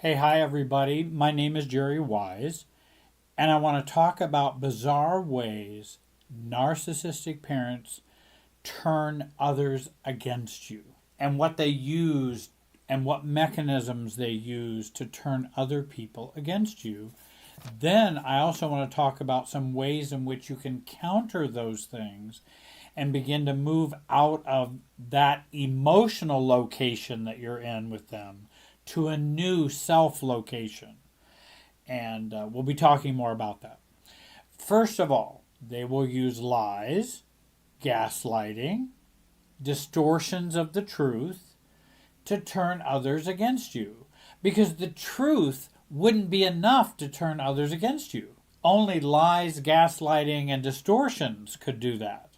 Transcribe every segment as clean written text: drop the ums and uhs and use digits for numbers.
Hey, hi everybody. My name is Jerry Wise, and I want to talk about bizarre ways narcissistic parents turn others against you and what they use and what mechanisms they use to turn other people against you. Then I also want to talk about some ways in which you can counter those things and begin to move out of that emotional location that you're in with them to a new self location. And we'll be talking more about that. First of all, they will use lies, gaslighting, distortions of the truth to turn others against you. Because the truth wouldn't be enough to turn others against you. Only lies, gaslighting, and distortions could do that.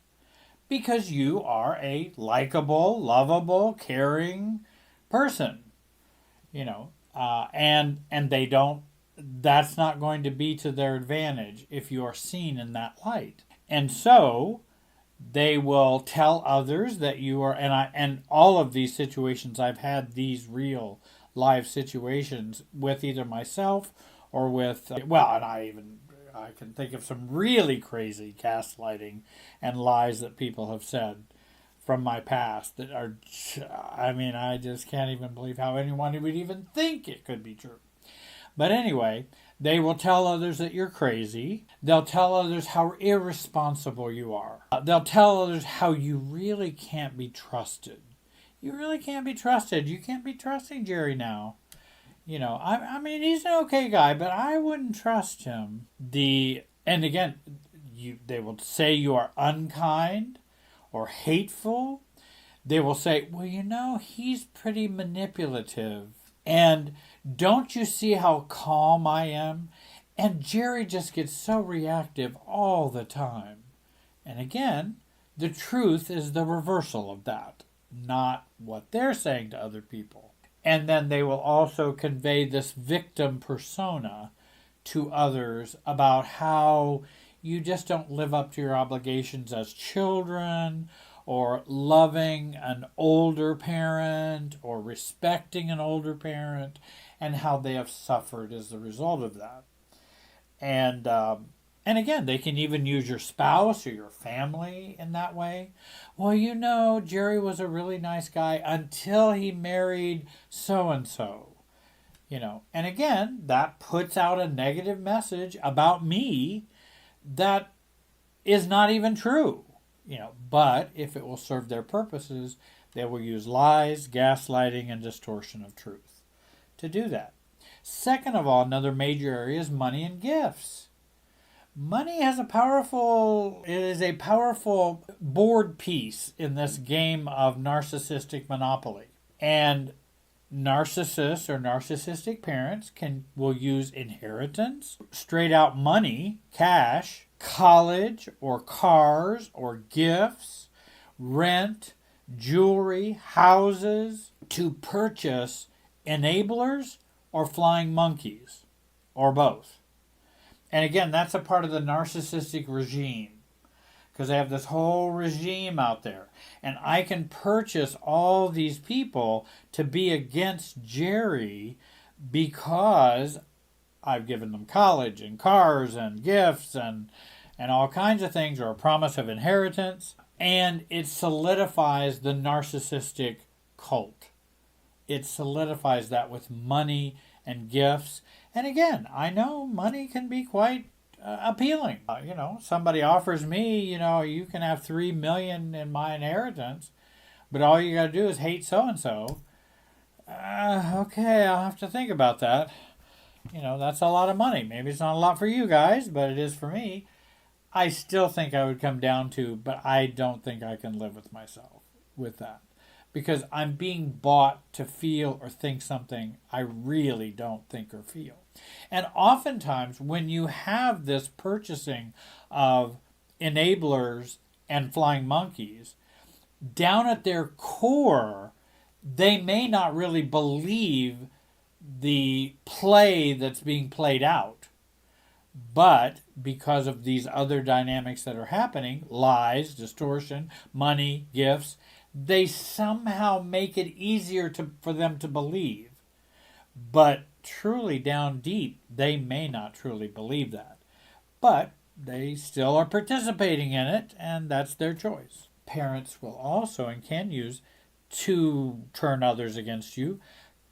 Because you are a likable, lovable, caring person, and they don't. That's not going to be to their advantage if you are seen in that light. And so they will tell others that you are, and all of these situations, I've had these real live situations with either myself or with, and I can think of some really crazy gaslighting and lies that people have said from my past that are, I just can't even believe how anyone would even think it could be true. But anyway, they will tell others that you're crazy. They'll tell others how irresponsible you are. They'll tell others how you really can't be trusted. You really can't be trusted. You can't be trusting Jerry now. He's an okay guy, but I wouldn't trust him. And again, they will say you are unkind or hateful. They will say, well, he's pretty manipulative. And don't you see how calm I am? And Jerry just gets so reactive all the time. And again, the truth is the reversal of that, not what they're saying to other people. And then they will also convey this victim persona to others about how you just don't live up to your obligations as children, or loving an older parent, or respecting an older parent, and how they have suffered as a result of that. And again, they can even use your spouse or your family in that way. Well, Jerry was a really nice guy until he married so and so. And again, that puts out a negative message about me that is not even true. But if it will serve their purposes, they will use lies, gaslighting, and distortion of truth to do that. Second of all, another major area is money and gifts. Money is a powerful board piece in this game of narcissistic monopoly. And narcissists or narcissistic parents will use inheritance, straight out money, cash, college or cars or gifts, rent, jewelry, houses to purchase enablers or flying monkeys or both. And again, that's a part of the narcissistic regime because they have this whole regime out there. And I can purchase all these people to be against Jerry because I've given them college and cars and gifts and all kinds of things, or a promise of inheritance. And it solidifies the narcissistic cult. It solidifies that with money and gifts. And again, I know money can be quite appealing. Somebody offers me, you can have $3 million in my inheritance, but all you got to do is hate so-and-so. Okay, I'll have to think about that. That's a lot of money. Maybe it's not a lot for you guys, but it is for me. I still think I would come down to, but I don't think I can live with myself with that. Because I'm being bought to feel or think something I really don't think or feel. And oftentimes when you have this purchasing of enablers and flying monkeys, down at their core, they may not really believe the play that's being played out. But because of these other dynamics that are happening, lies, distortion, money, gifts, they somehow make it easier for them to believe. But truly down deep, they may not truly believe that. But they still are participating in it, and that's their choice. Parents will also and can use to turn others against you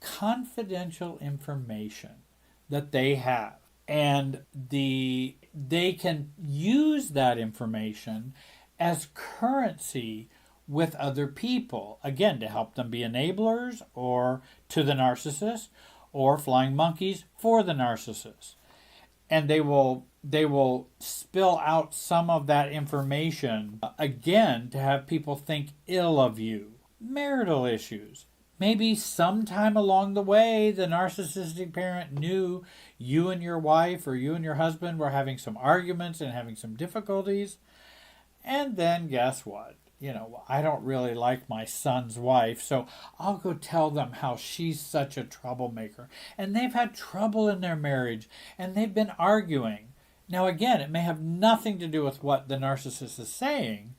confidential information that they have. And they can use that information as currency with other people, again, to help them be enablers or to the narcissist, or flying monkeys for the narcissist. And they will spill out some of that information, again, to have people think ill of you. Marital issues. Maybe sometime along the way, the narcissistic parent knew you and your wife or you and your husband were having some arguments and having some difficulties. And then guess what? I don't really like my son's wife, so I'll go tell them how she's such a troublemaker. And they've had trouble in their marriage, and they've been arguing. Now, again, it may have nothing to do with what the narcissist is saying,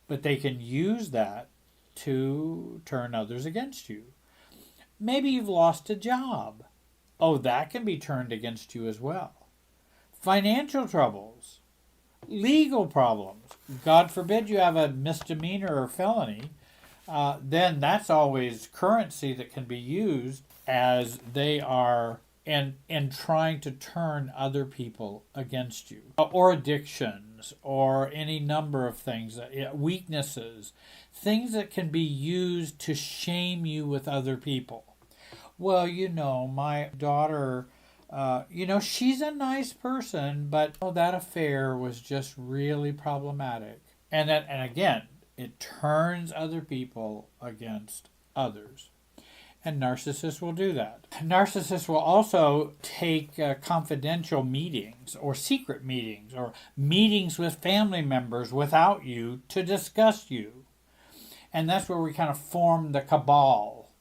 but they can use that to turn others against you. Maybe you've lost a job. Oh, that can be turned against you as well. Financial troubles. Legal problems. God forbid you have a misdemeanor or felony. Then that's always currency that can be used as they are in trying to turn other people against you. Or addictions, or any number of things, weaknesses, things that can be used to shame you with other people. Well, my daughter, she's a nice person, but that affair was just really problematic. And again, it turns other people against others. And narcissists will do that. Narcissists will also take confidential meetings or secret meetings or meetings with family members without you to discuss you. And that's where we kind of form the cabal.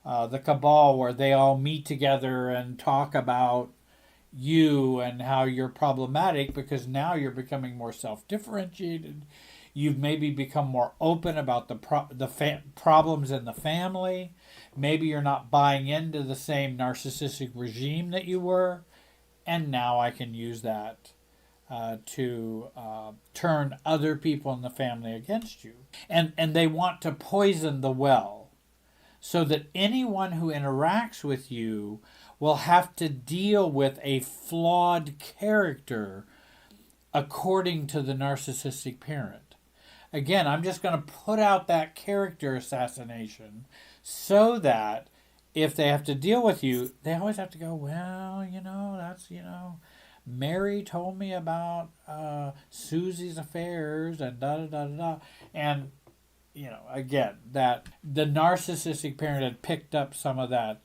The cabal where they all meet together and talk about you and how you're problematic because now you're becoming more self-differentiated. You've maybe become more open about the problems in the family. Maybe you're not buying into the same narcissistic regime that you were. And now I can use that to turn other people in the family against you. And they want to poison the well so that anyone who interacts with you will have to deal with a flawed character according to the narcissistic parent. Again, I'm just going to put out that character assassination so that if they have to deal with you, they always have to go, well, that's, Mary told me about Susie's affairs and da-da-da-da-da. And, again, that the narcissistic parent had picked up some of that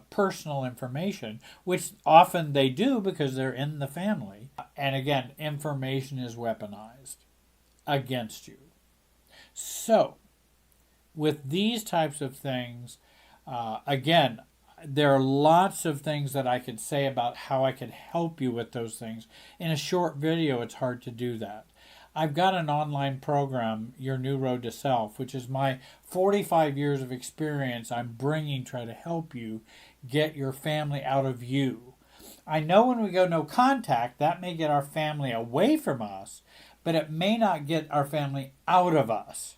personal information, which often they do because they're in the family. And again, information is weaponized against you. So, with these types of things, again, there are lots of things that I could say about how I could help you with those things. In a short video, it's hard to do that. I've got an online program, Your New Road to Self, which is my 45 years of experience I'm bringing, try to help you get your family out of you. I know when we go no contact, that may get our family away from us, but it may not get our family out of us.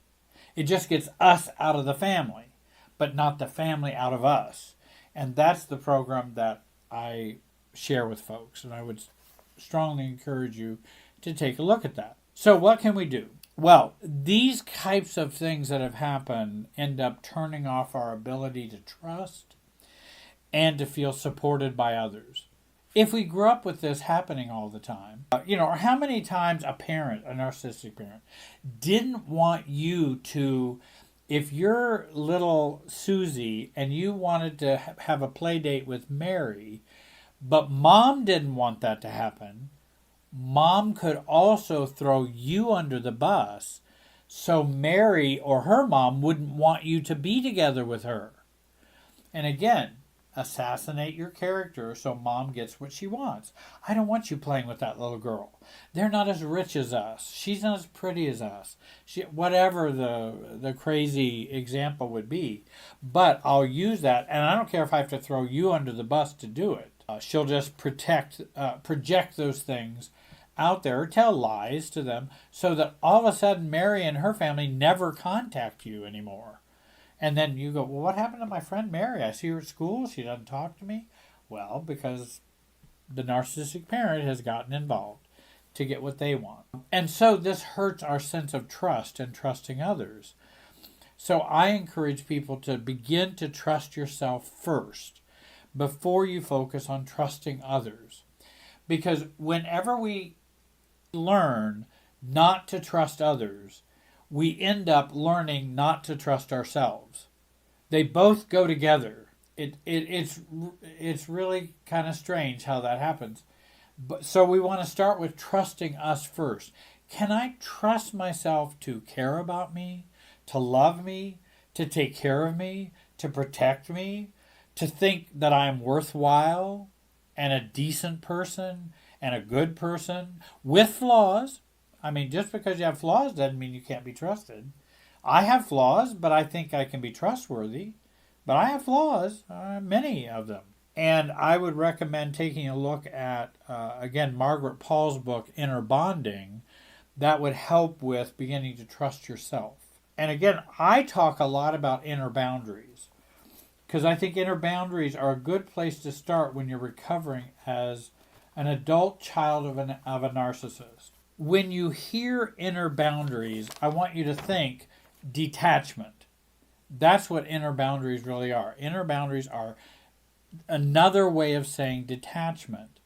It just gets us out of the family, but not the family out of us. And that's the program that I share with folks, and I would strongly encourage you to take a look at that. So what can we do? Well, these types of things that have happened end up turning off our ability to trust and to feel supported by others. If we grew up with this happening all the time, or how many times a narcissistic parent, didn't want you to, if you're little Susie and you wanted to have a play date with Mary, but mom didn't want that to happen, mom could also throw you under the bus so Mary or her mom wouldn't want you to be together with her. And again, assassinate your character so mom gets what she wants. I don't want you playing with that little girl. They're not as rich as us. She's not as pretty as us. Whatever the crazy example would be. But I'll use that, and I don't care if I have to throw you under the bus to do it. She'll just project those things out there, or tell lies to them, so that all of a sudden Mary and her family never contact you anymore. And then you go, well, what happened to my friend Mary? I see her at school. She doesn't talk to me. Well, because the narcissistic parent has gotten involved to get what they want. And so this hurts our sense of trust and trusting others. So I encourage people to begin to trust yourself first before you focus on trusting others. Because whenever we learn not to trust others, we end up learning not to trust ourselves. They both go together. It's really kind of strange how that happens. But so we want to start with trusting us first. Can I trust myself to care about me, to love me, to take care of me, to protect me, to think that I'm worthwhile and a decent person and a good person with flaws? I mean, just because you have flaws doesn't mean you can't be trusted. I have flaws, but I think I can be trustworthy. But I have flaws, many of them. And I would recommend taking a look at, again, Margaret Paul's book, Inner Bonding. That would help with beginning to trust yourself. And again, I talk a lot about inner boundaries, because I think inner boundaries are a good place to start when you're recovering as an adult child of a narcissist. When you hear inner boundaries, I want you to think detachment. That's what inner boundaries really are. Inner boundaries are another way of saying detachment.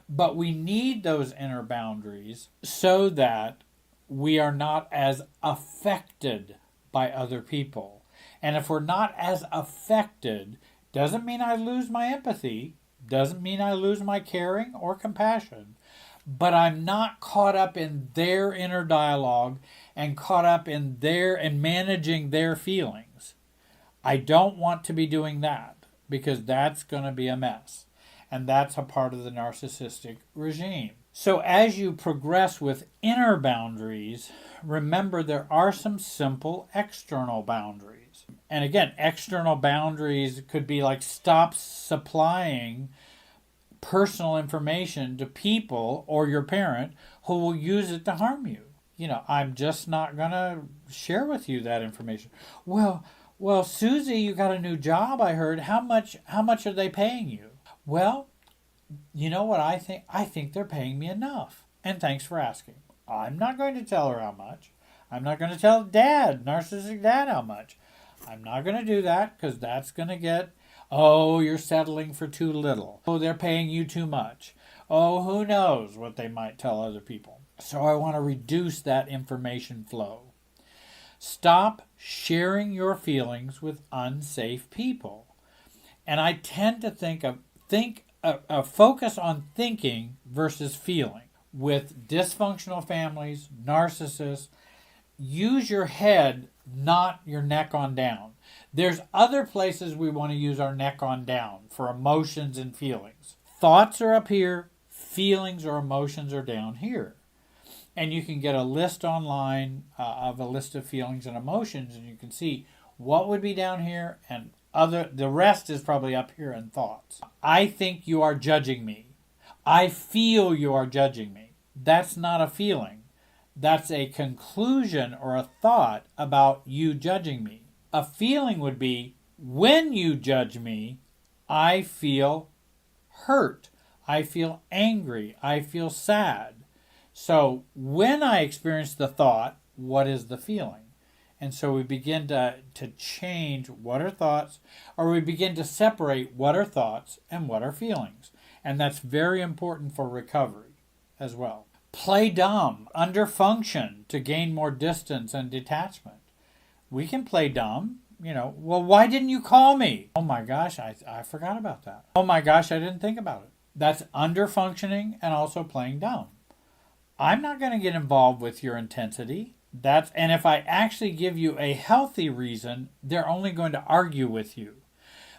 But we need those inner boundaries so that we are not as affected by other people. And if we're not as affected, doesn't mean I lose my empathy, doesn't mean I lose my caring or compassion, but I'm not caught up in their inner dialogue and caught up in managing their feelings. I don't want to be doing that, because that's going to be a mess. And that's a part of the narcissistic regime. So as you progress with inner boundaries, remember there are some simple external boundaries. And again, external boundaries could be like stop supplying personal information to people or your parent who will use it to harm you. I'm just not going to share with you that information. Well, Susie, you got a new job, I heard. How much are they paying you? Well, you know what I think? I think they're paying me enough. And thanks for asking. I'm not going to tell her how much. I'm not going to tell narcissistic dad how much. I'm not going to do that, because that's going to get, oh, you're settling for too little. Oh, they're paying you too much. Oh, who knows what they might tell other people. So I want to reduce that information flow. Stop sharing your feelings with unsafe people. And I tend to focus on thinking versus feeling. With dysfunctional families, narcissists, use your head, not your neck on down. There's other places we want to use our neck on down for emotions and feelings. Thoughts are up here, feelings or emotions are down here. And you can get a list online of a list of feelings and emotions, and you can see what would be down here, and the rest is probably up here in thoughts. I think you are judging me. I feel you are judging me. That's not a feeling. That's a conclusion or a thought about you judging me. A feeling would be, when you judge me, I feel hurt. I feel angry. I feel sad. So when I experience the thought, what is the feeling? And so we begin to change what are thoughts, or we begin to separate what are thoughts and what are feelings. And that's very important for recovery as well. Play dumb, underfunction to gain more distance and detachment. We can play dumb. Well, why didn't you call me? Oh my gosh, I forgot about that. Oh my gosh, I didn't think about it. That's underfunctioning and also playing dumb. I'm not going to get involved with your intensity. And if I actually give you a healthy reason, they're only going to argue with you.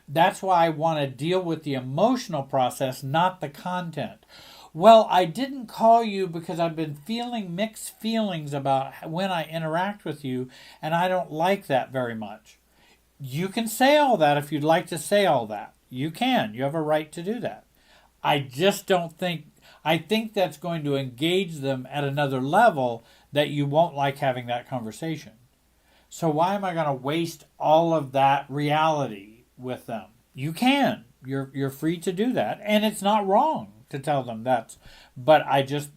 That's why I want to deal with the emotional process, not the content. Well, I didn't call you because I've been feeling mixed feelings about when I interact with you, and I don't like that very much. You can say all that if you'd like to say all that. You can. You have a right to do that. I just don't think, I think that's going to engage them at another level that you won't like having that conversation. So why am I going to waste all of that reality with them? You can. You're free to do that, and it's not wrong to tell them that. But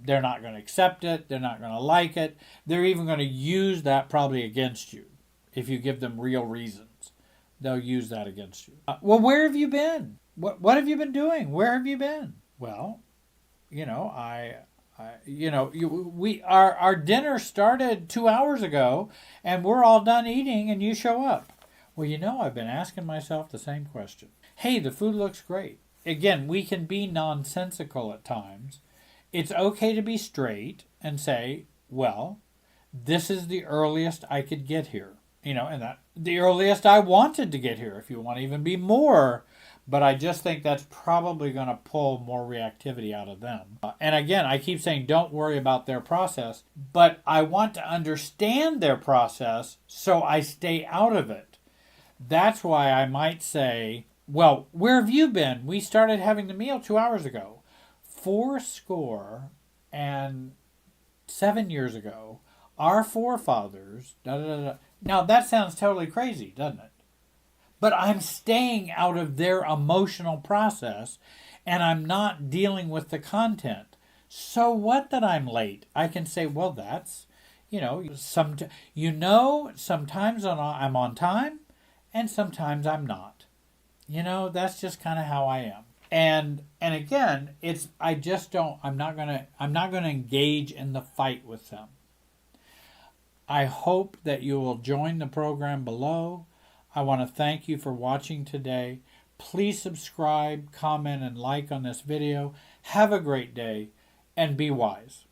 they're not going to accept it. They're not going to like it. They're even going to use that probably against you if you give them real reasons. They'll use that against you. Well, where have you been? What have you been doing? Where have you been? Well, our dinner started 2 hours ago, and we're all done eating, and you show up. Well, I've been asking myself the same question. Hey, the food looks great. Again, we can be nonsensical at times. It's okay to be straight and say, well, this is the earliest I could get here. And that the earliest I wanted to get here, if you want to even be more. But I just think that's probably going to pull more reactivity out of them. And again, I keep saying don't worry about their process, but I want to understand their process so I stay out of it. That's why I might say, well, where have you been? We started having the meal 2 hours ago. 7 years ago, our forefathers, da da da. Now that sounds totally crazy, doesn't it? But I'm staying out of their emotional process, and I'm not dealing with the content. So what that I'm late? I can say, well, that's, sometimes I'm on time, and sometimes I'm not. That's just kind of how I am. And again, I'm not gonna engage in the fight with them. I hope that you will join the program below. I want to thank you for watching today. Please subscribe, comment, and like on this video. Have a great day, and be wise.